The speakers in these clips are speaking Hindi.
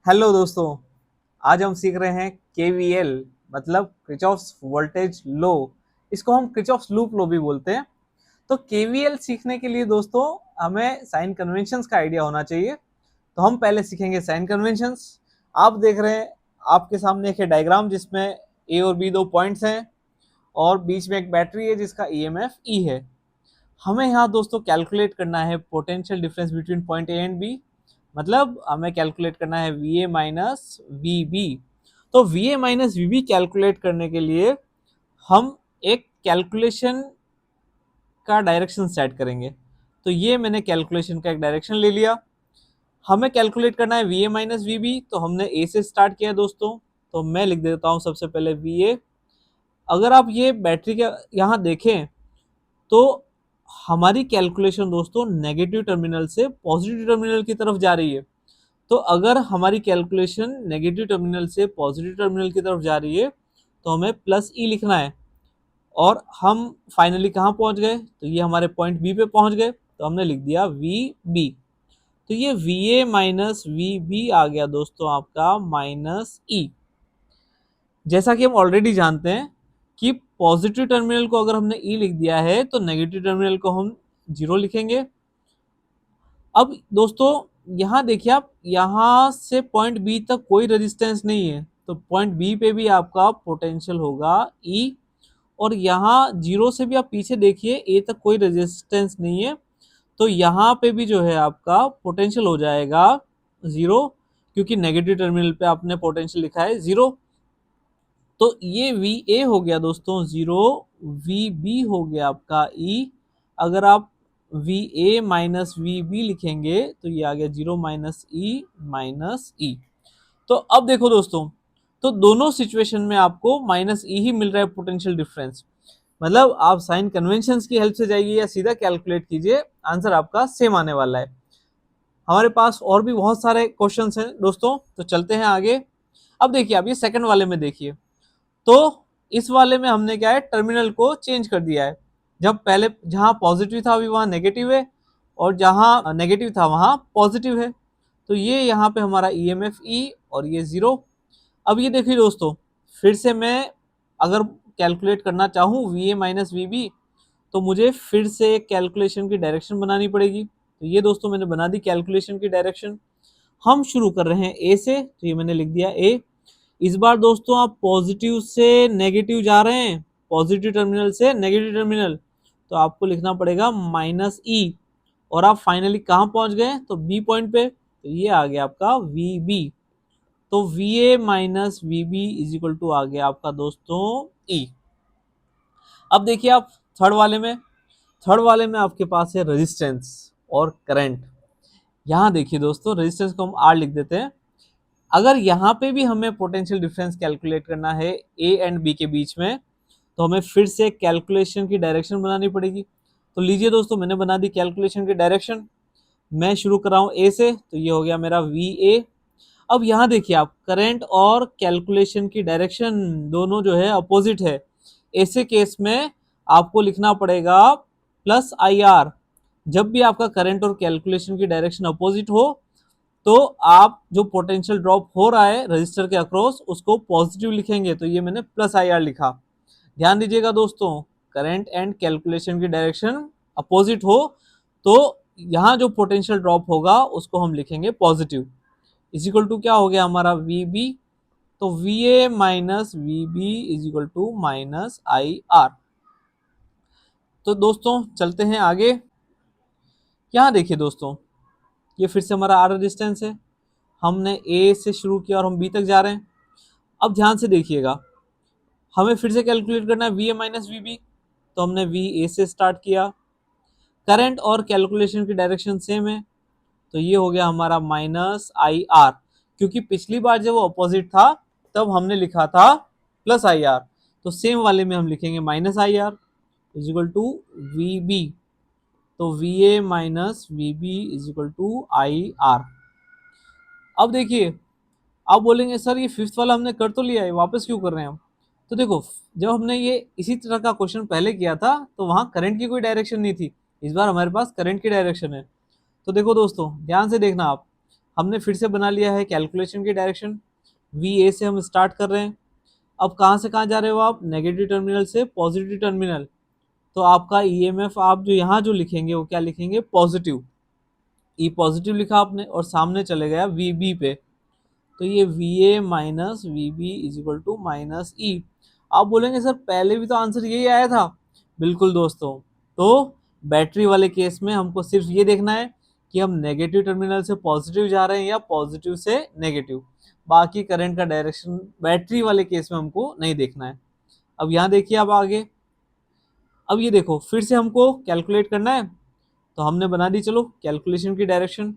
हेलो दोस्तों, आज हम सीख रहे हैं केवीएल मतलब किर्चॉफ्स वोल्टेज लॉ। इसको हम किर्चॉफ्स लूप लॉ भी बोलते हैं। तो केवीएल सीखने के लिए दोस्तों हमें साइन कन्वेंशंस का आइडिया होना चाहिए। तो हम पहले सीखेंगे साइन कन्वेंशंस। आप देख रहे हैं, आपके सामने एक डायग्राम जिसमें ए और बी दो पॉइंट्स हैं और बीच में एक बैटरी है जिसका ईएमएफ ई है। हमें यहाँ दोस्तों कैलकुलेट करना है potential difference between point A and B. मतलब हमें कैलकुलेट करना है V A minus V B. तो V A minus V B calculate करने के लिए हम एक कैलकुलेशन का डायरेक्शन सेट करेंगे। तो ये मैंने कैलकुलेशन का एक डायरेक्शन ले लिया। हमें कैलकुलेट करना है V A minus V B, तो हमने ए से स्टार्ट किया दोस्तों। तो मैं लिख देता हूँ सबसे पहले वी ए। अगर आप ये बैटरी के यहाँ देखें तो हमारी कैलकुलेशन दोस्तों नेगेटिव टर्मिनल से पॉजिटिव टर्मिनल की तरफ जा रही है। तो अगर हमारी कैलकुलेशन नेगेटिव टर्मिनल से पॉजिटिव टर्मिनल की तरफ जा रही है तो हमें प्लस ई लिखना है। और हम फाइनली कहाँ पहुंच गए, तो ये हमारे पॉइंट बी पे पहुंच गए, तो हमने लिख दिया वी बी। तो ये V A minus V B आ गया दोस्तों आपका माइनस ई। जैसा कि हम ऑलरेडी जानते हैं कि पॉजिटिव टर्मिनल को अगर हमने ई लिख दिया है तो नेगेटिव टर्मिनल को हम जीरो लिखेंगे। अब दोस्तों यहाँ देखिए, आप यहाँ से पॉइंट बी तक कोई रेजिस्टेंस नहीं है, तो पॉइंट बी पे भी आपका पोटेंशियल होगा ई। और यहाँ जीरो से भी आप पीछे देखिए, ए तक कोई रेजिस्टेंस नहीं है, तो यहाँ पे भी जो है आपका पोटेंशियल हो जाएगा जीरो, क्योंकि नेगेटिव टर्मिनल पे आपने पोटेंशियल लिखा है जीरो। तो ये वी ए हो गया दोस्तों जीरो, वी बी हो गया आपका ई। अगर आप V A minus V B लिखेंगे तो ये आ गया zero minus E minus E. तो अब देखो दोस्तों, तो दोनों सिचुएशन में आपको माइनस ई ही मिल रहा है पोटेंशियल डिफरेंस। मतलब आप साइन कन्वेंशन की हेल्प से जाइए या सीधा कैलकुलेट कीजिए, आंसर आपका सेम आने वाला है। हमारे पास और भी बहुत सारे क्वेश्चंस हैं दोस्तों, तो चलते हैं आगे। अब देखिए, आप ये सेकंड वाले में देखिए, तो इस वाले में हमने क्या है, टर्मिनल को चेंज कर दिया है। जब पहले जहां पॉजिटिव था अभी वहां नेगेटिव है, और जहां नेगेटिव था वहां पॉजिटिव है। तो ये यहाँ पे हमारा ईएमएफ ई और ये जीरो। अब ये देखिए दोस्तों, फिर से मैं अगर कैलकुलेट करना चाहूँ V A minus V B, तो मुझे फिर से एक कैलकुलेशन की डायरेक्शन बनानी पड़ेगी। तो ये दोस्तों मैंने बना दी कैलकुलेशन की डायरेक्शन। हम शुरू कर रहे हैं ए से, तो ये मैंने लिख दिया ए। इस बार दोस्तों आप पॉजिटिव से नेगेटिव जा रहे हैं, पॉजिटिव टर्मिनल से नेगेटिव टर्मिनल, तो आपको लिखना पड़ेगा माइनस ई। और आप फाइनली कहाँ पहुंच गए, तो बी पॉइंट पे, तो ये आ गया आपका वी बी। तो V A minus V B is equal to आ गया आपका दोस्तों ई। अब देखिए आप थर्ड वाले में आपके पास है रेजिस्टेंस और करंट। यहाँ देखिए दोस्तों, रेजिस्टेंस को हम आर लिख देते हैं। अगर यहाँ पे भी हमें पोटेंशियल डिफरेंस कैलकुलेट करना है ए एंड बी के बीच में, तो हमें फिर से कैलकुलेशन की डायरेक्शन बनानी पड़ेगी। तो लीजिए दोस्तों, मैंने बना दी कैलकुलेशन की डायरेक्शन। मैं शुरू कर रहा हूँ ए से, तो ये हो गया मेरा वी ए। अब यहाँ देखिए आप, करंट और कैलकुलेशन की डायरेक्शन दोनों जो है अपोजिट है। ऐसे केस में आपको लिखना पड़ेगा प्लस आई आर। जब भी आपका करंट और कैलकुलेशन की डायरेक्शन अपोजिट हो, तो आप जो पोटेंशियल ड्रॉप हो रहा है रजिस्टर के अक्रॉस उसको पॉजिटिव लिखेंगे। तो ये मैंने प्लस आई आर लिखा। ध्यान दीजिएगा दोस्तों, करंट एंड कैलकुलेशन की डायरेक्शन अपोजिट हो तो यहाँ जो पोटेंशियल ड्रॉप होगा उसको हम लिखेंगे पॉजिटिव। इज इक्वल टू क्या हो गया हमारा वी बी। तो V A minus V B is equal to minus I R. तो दोस्तों चलते हैं आगे। यहाँ देखिए दोस्तों, ये फिर से हमारा आर रेजिस्टेंस है। हमने ए से शुरू किया और हम बी तक जा रहे हैं। अब ध्यान से देखिएगा, हमें फिर से कैलकुलेट करना है V A minus V B. तो हमने वी ए से स्टार्ट किया। करंट और कैलकुलेशन की डायरेक्शन सेम है, तो ये हो गया हमारा माइनस आई आर। क्योंकि पिछली बार जब वो अपोजिट था तब हमने लिखा था प्लस आई आर, तो सेम वाले में हम लिखेंगे minus I R is equal to V B. तो V A minus V B is equal to I R. अब देखिए, आप बोलेंगे सर ये फिफ्थ वाला हमने कर तो लिया है, वापस क्यों कर रहे हैं हम। तो देखो, जब हमने ये इसी तरह का क्वेश्चन पहले किया था तो वहां करंट की कोई डायरेक्शन नहीं थी। इस बार हमारे पास करंट की डायरेक्शन है। तो देखो दोस्तों, ध्यान से देखना आप, हमने फिर से बना लिया है कैलकुलेशन की डायरेक्शन। वी ए से हम स्टार्ट कर रहे हैं। अब कहाँ से कहाँ जा रहे हो आप? नेगेटिव टर्मिनल से पॉजिटिव टर्मिनल। तो आपका ईएमएफ आप जो यहाँ जो लिखेंगे वो क्या लिखेंगे? पॉजिटिव। ई पॉजिटिव लिखा आपने और सामने चले गया वी बी पे, तो ये V A minus V B is equal to minus E. आप बोलेंगे सर पहले भी तो आंसर यही आया था। बिल्कुल दोस्तों, तो बैटरी वाले केस में हमको सिर्फ ये देखना है कि हम नेगेटिव टर्मिनल से पॉजिटिव जा रहे हैं या पॉजिटिव से नेगेटिव। बाकी करंट का डायरेक्शन बैटरी वाले केस में हमको नहीं देखना है। अब यहाँ देखिए आप आगे। अब ये देखो फिर से हमको कैलकुलेट करना है, तो हमने बना दी चलो कैलकुलेशन की डायरेक्शन।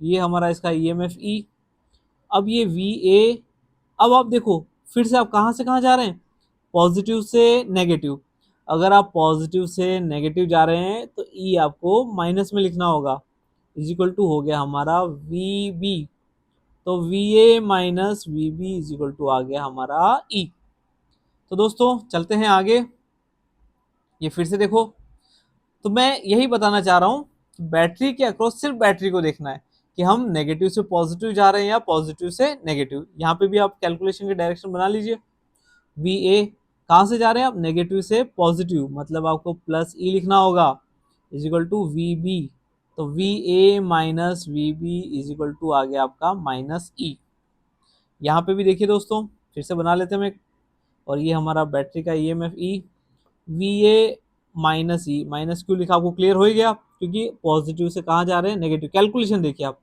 ये हमारा इसका ईएमएफ ई। अब ये वी ए। अब आप देखो फिर से आप कहाँ से कहाँ जा रहे हैं? पॉजिटिव से नेगेटिव। अगर आप पॉजिटिव से नेगेटिव जा रहे हैं तो ई आपको माइनस में लिखना होगा। इज इक्वल टू हो गया हमारा वी बी। तो V A minus V B is equal to आ गया हमारा ई। तो दोस्तों चलते हैं आगे। ये फिर से देखो, तो मैं यही बताना चाह रहा हूँ कि बैटरी के अक्रॉस सिर्फ बैटरी को देखना है कि हम नेगेटिव से पॉजिटिव जा रहे हैं या पॉजिटिव से नेगेटिव। यहाँ पे भी आप कैलकुलेशन की डायरेक्शन बना लीजिए। वी ए कहाँ से जा रहे हैं आप? नेगेटिव से पॉजिटिव, मतलब आपको प्लस ई लिखना होगा is equal to V B. तो V A minus V B is equal to आ गया आपका माइनस ई। यहाँ पे भी देखिए दोस्तों, फिर से बना लेते हैं हम एक, और ये हमारा बैटरी का EMF E. We A minus E, minus क्यों लिखा आपको क्लियर हो ही गया, क्योंकि पॉजिटिव से कहाँ जा रहे हैं? नेगेटिव। कैलकुलेशन देखिए आप,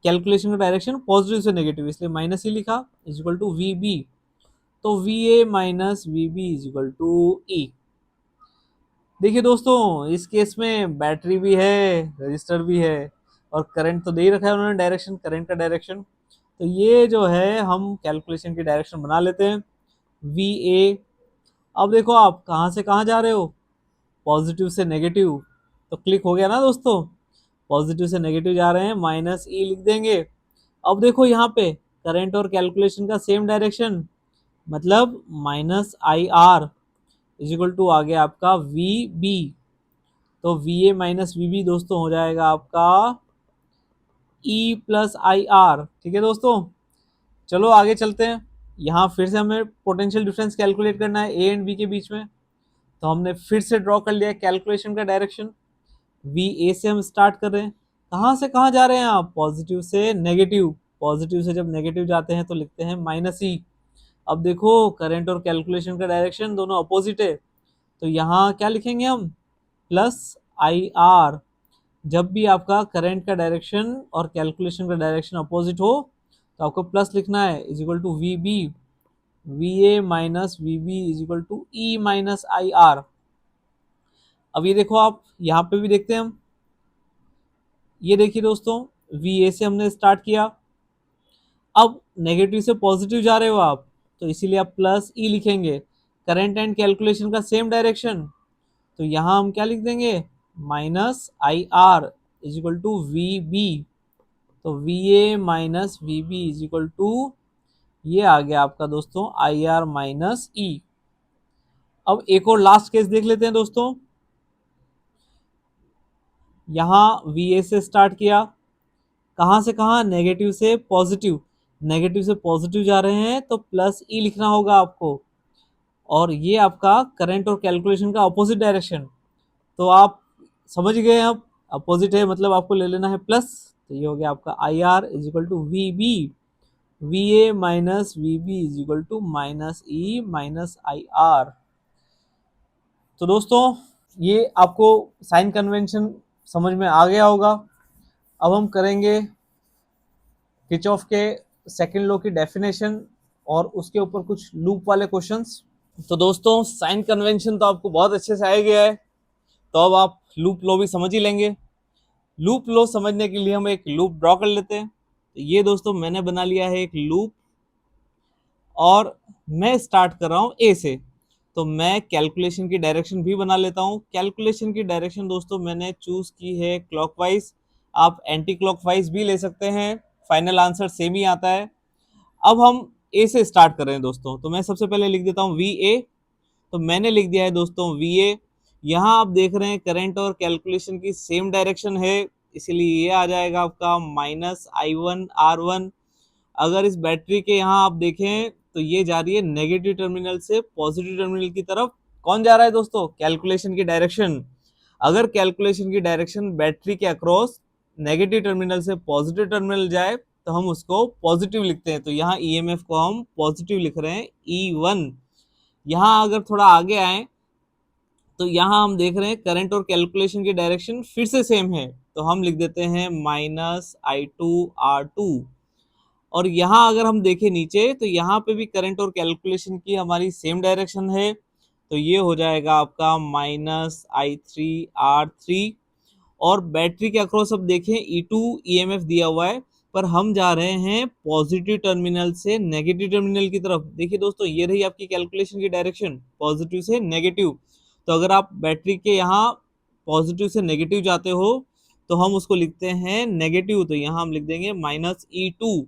कैलकुलेशन का डायरेक्शन पॉजिटिव से नेगेटिव, इसलिए माइनस ई लिखा is equal to V B. तो V A minus V B is equal to E. देखिए दोस्तों इस केस में बैटरी भी है, रजिस्टर भी है, और करंट तो दे ही रखा है उन्होंने डायरेक्शन, करंट का डायरेक्शन। तो ये जो है हम कैलकुलेशन की डायरेक्शन बना लेते हैं वी ए। अब देखो आप कहाँ से कहाँ जा रहे हो? पॉजिटिव से नेगेटिव। तो क्लिक हो गया ना दोस्तों, पॉजिटिव से नेगेटिव जा रहे हैं, माइनस ई लिख देंगे। अब देखो यहाँ पे करंट और कैलकुलेशन का सेम डायरेक्शन, मतलब minus I R is equal to आ गया आपका वी बी। तो V A minus V B दोस्तों हो जाएगा आपका ई प्लस आई आर। ठीक है दोस्तों, चलो आगे चलते हैं। यहाँ फिर से हमें पोटेंशियल डिफरेंस कैलकुलेट करना है ए एंड बी के बीच में। तो हमने फिर से ड्रॉ कर लिया कैलकुलेशन का डायरेक्शन। वी ए से हम स्टार्ट कर रहे हैं। कहाँ से कहाँ जा रहे हैं आप? पॉजिटिव से नेगेटिव। पॉजिटिव से जब नेगेटिव जाते हैं तो लिखते हैं माइनस ई। अब देखो करंट और कैलकुलेशन का डायरेक्शन दोनों अपोजिट है, तो यहाँ क्या लिखेंगे हम? Plus I are. जब भी आपका करंट का डायरेक्शन और कैलकुलेशन का डायरेक्शन अपोजिट हो तो आपको प्लस लिखना है is equal to V B. V A minus V B is equal to E minus I R. अब ये देखो आप यहाँ पे भी देखते हैं हम। ये देखिए दोस्तों, वी ए से हमने स्टार्ट किया। अब नेगेटिव से पॉजिटिव जा रहे हो आप, तो इसीलिए आप प्लस ई लिखेंगे। करंट एंड कैलकुलेशन का सेम डायरेक्शन, तो यहाँ हम क्या लिख देंगे? Minus I R is equal to V B. तो V A minus V B is equal to ये आ गया आपका दोस्तों आई आर माइनस ई। अब एक और लास्ट केस देख लेते हैं दोस्तों। यहाँ वी ए से स्टार्ट किया, कहाँ से कहाँ? नेगेटिव से पॉजिटिव। नेगेटिव से पॉजिटिव जा रहे हैं तो प्लस ई लिखना होगा आपको, और ये आपका करंट और कैलकुलेशन का अपोजिट डायरेक्शन। तो आप समझ गए, अब अपोजिट है मतलब आपको ले लेना है प्लस। तो ये हो गया आपका I R is equal to V B. V A minus V B is equal to minus E minus I R. तो दोस्तों ये आपको साइन कन्वेंशन समझ में आ गया होगा। अब हम करेंगे किरचॉफ के सेकंड लॉ की डेफिनेशन और उसके ऊपर कुछ लूप वाले क्वेश्चंस। तो दोस्तों साइन कन्वेंशन तो आपको बहुत अच्छे से आ गया है, तो अब आप लूप लॉ भी समझ ही लेंगे। लूप लॉ समझने के लिए हम एक लूप ड्रॉ कर लेते हैं। तो ये दोस्तों मैंने बना लिया है एक लूप, और मैं स्टार्ट कर रहा हूँ ए से। तो मैं कैलकुलेशन की डायरेक्शन भी बना लेता हूँ। कैलकुलेशन की डायरेक्शन दोस्तों मैंने चूज की है क्लॉकवाइज, आप एंटी क्लॉकवाइज भी ले सकते हैं, फाइनल आंसर सेम ही आता है। अब हम ए से स्टार्ट कर रहे हैं दोस्तों, तो मैं सबसे पहले लिख देता हूँ वी ए। तो मैंने लिख दिया है दोस्तों वी ए। यहाँ आप देख रहे हैं करंट और कैलकुलेशन की सेम डायरेक्शन है, इसीलिए ये आ जाएगा आपका -I1R1। अगर इस बैटरी के यहाँ आप देखें तो ये जा रही है नेगेटिव टर्मिनल से पॉजिटिव टर्मिनल की तरफ। कौन जा रहा है दोस्तों? कैलकुलेशन की डायरेक्शन। अगर कैलकुलेशन की डायरेक्शन बैटरी के अक्रॉस नेगेटिव टर्मिनल से पॉजिटिव टर्मिनल जाए तो हम उसको पॉजिटिव लिखते हैं। तो यहाँ ईएमएफ को हम पॉजिटिव लिख रहे हैं E1। यहाँ अगर थोड़ा आगे आए तो यहाँ हम देख रहे हैं करंट और कैलकुलेशन की डायरेक्शन फिर से सेम है, तो हम लिख देते हैं -I2R2। और यहाँ अगर हम देखें नीचे तो यहाँ पे भी करंट और कैलकुलेशन की हमारी सेम डायरेक्शन है, तो ये हो जाएगा आपका -I3R3। और बैटरी के अक्रॉस अब देखें E2 ईएमएफ दिया हुआ है, पर हम जा रहे हैं पॉजिटिव टर्मिनल से नेगेटिव टर्मिनल की तरफ। देखिए दोस्तों, ये रही आपकी कैलकुलेशन की डायरेक्शन, पॉजिटिव से नेगेटिव। तो अगर आप बैटरी के यहाँ पॉजिटिव से नेगेटिव जाते हो तो हम उसको लिखते हैं नेगेटिव, तो यहाँ हम लिख देंगे -E2।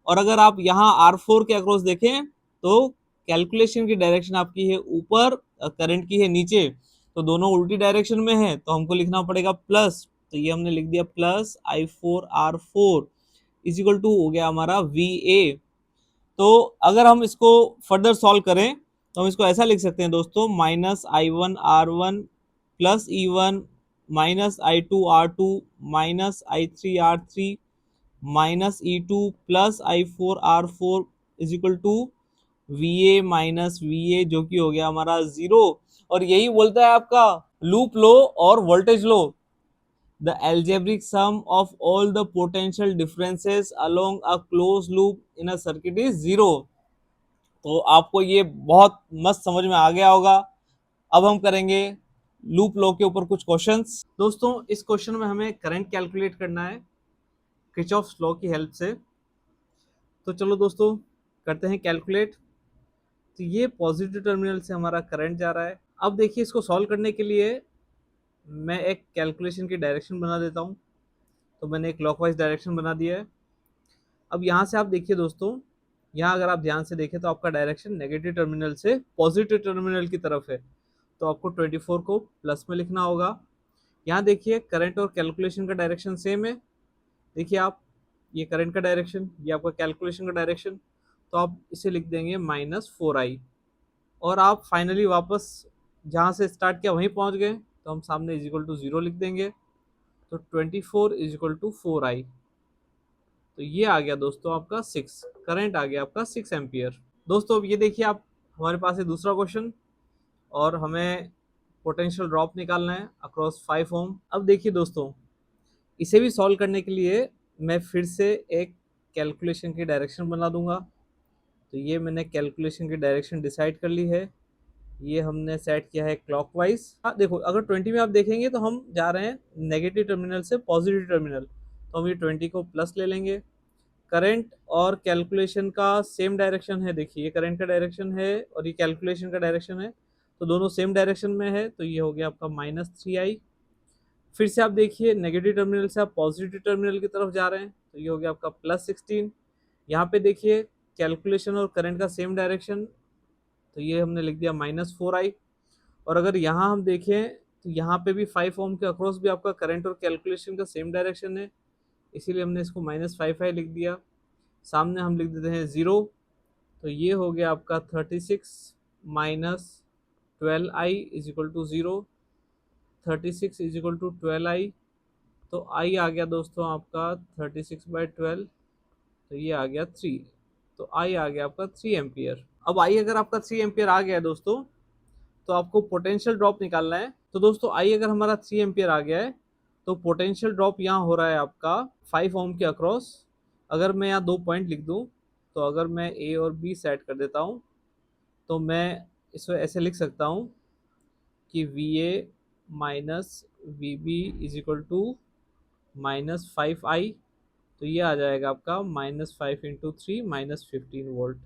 और अगर आप यहाँ R4 के अक्रॉस देखें तो कैलकुलेशन की डायरेक्शन आपकी है ऊपर, करंट की है नीचे, तो दोनों उल्टी डायरेक्शन में है, तो हमको लिखना पड़ेगा प्लस। तो ये हमने लिख दिया +I4R4 इज इक्वल टू हो गया हमारा VA। तो अगर हम इसको फर्दर सॉल्व करें तो हम इसको ऐसा लिख सकते हैं दोस्तों, -I1R1 plus E1 -I2R2 -I3R3 -E2 plus I4R4 is equal to VA minus VA, जो कि हो गया हमारा 0। और यही बोलता है आपका लूप लो और voltage low, the algebraic sum of all the potential differences along a closed loop in a circuit is 0। तो आपको ये बहुत मस्त समझ में आ गया होगा। अब हम करेंगे लूप लॉ के ऊपर कुछ क्वेश्चंस। दोस्तों, इस क्वेश्चन में हमें करंट कैलकुलेट करना है किरचॉफ्स लॉ की हेल्प से। तो चलो दोस्तों, करते हैं कैलकुलेट। तो ये पॉजिटिव टर्मिनल से हमारा करंट जा रहा है। अब देखिए, इसको सॉल्व करने के लिए मैं एक कैलकुलेशन की डायरेक्शन बना देता हूँ। तो मैंने एक क्लॉकवाइज डायरेक्शन बना दिया है। अब यहाँ से आप देखिए दोस्तों, यहाँ अगर आप ध्यान से देखें तो आपका डायरेक्शन नेगेटिव टर्मिनल से पॉजिटिव टर्मिनल की तरफ है, तो आपको 24 को प्लस में लिखना होगा। यहाँ देखिए, करंट और कैलकुलेशन का डायरेक्शन सेम है। देखिए आप, ये करंट का डायरेक्शन, ये आपका कैलकुलेशन का डायरेक्शन, तो आप इसे लिख देंगे -4I। और आप फाइनली वापस जहाँ से स्टार्ट किया वहीं पहुँच गए, तो हम सामने इज इक्वल टू 0 लिख देंगे। तो 24 इज इक्वल टू 4I। तो ये आ गया दोस्तों आपका 6, करंट आ गया आपका 6 एम्पियर। दोस्तों, अब ये देखिए आप, हमारे पास है दूसरा क्वेश्चन और हमें पोटेंशियल ड्रॉप निकालना है अक्रॉस 5 ओम। अब देखिए दोस्तों, इसे भी सॉल्व करने के लिए मैं फिर से एक कैलकुलेशन की डायरेक्शन बना दूंगा। तो ये मैंने कैलकुलेशन की डायरेक्शन डिसाइड कर ली है, ये हमने सेट किया है क्लॉकवाइज। हाँ देखो, अगर 20 में आप देखेंगे तो हम जा रहे हैं नेगेटिव टर्मिनल से पॉजिटिव टर्मिनल, तो हम ये 20 को प्लस ले लेंगे। करंट और कैलकुलेशन का सेम डायरेक्शन है, देखिए ये करंट का डायरेक्शन है और ये कैलकुलेशन का डायरेक्शन है, तो दोनों सेम डायरेक्शन में है, तो ये हो गया आपका -3I। फिर से आप देखिए, नेगेटिव टर्मिनल से आप पॉजिटिव टर्मिनल की तरफ जा रहे हैं, तो ये हो गया आपका +16। यहाँ पे देखिए, कैलकुलेशन और करंट का सेम डायरेक्शन, तो ये हमने लिख दिया -4I। और अगर यहाँ हम देखें तो यहाँ पे भी 5 ओम के अक्रॉस भी आपका करंट और कैलकुलेशन का सेम डायरेक्शन है, इसीलिए हमने इसको -5I लिख दिया। सामने हम लिख देते हैं 0, तो ये हो गया आपका 36 minus 12I is equal to 0। 36 is equal to 12I, तो I आ गया दोस्तों आपका 36/12, तो ये आ गया 3, तो I आ गया आपका 3 एम्पियर। अब I अगर आपका 3 एम्पियर आ गया है दोस्तों, तो आपको पोटेंशियल ड्रॉप निकालना है। तो दोस्तों, I अगर हमारा 3 एम्पियर आ गया है तो पोटेंशियल ड्रॉप यहाँ हो रहा है आपका 5 ओम के अक्रॉस। अगर मैं यहाँ 2 पॉइंट लिख दूँ, तो अगर मैं A और B सेट कर देता हूँ तो मैं इसको ऐसे लिख सकता हूँ कि VA minus VB is equal to -5I। तो ये आ जाएगा आपका -5 × 3 -15 वोल्ट।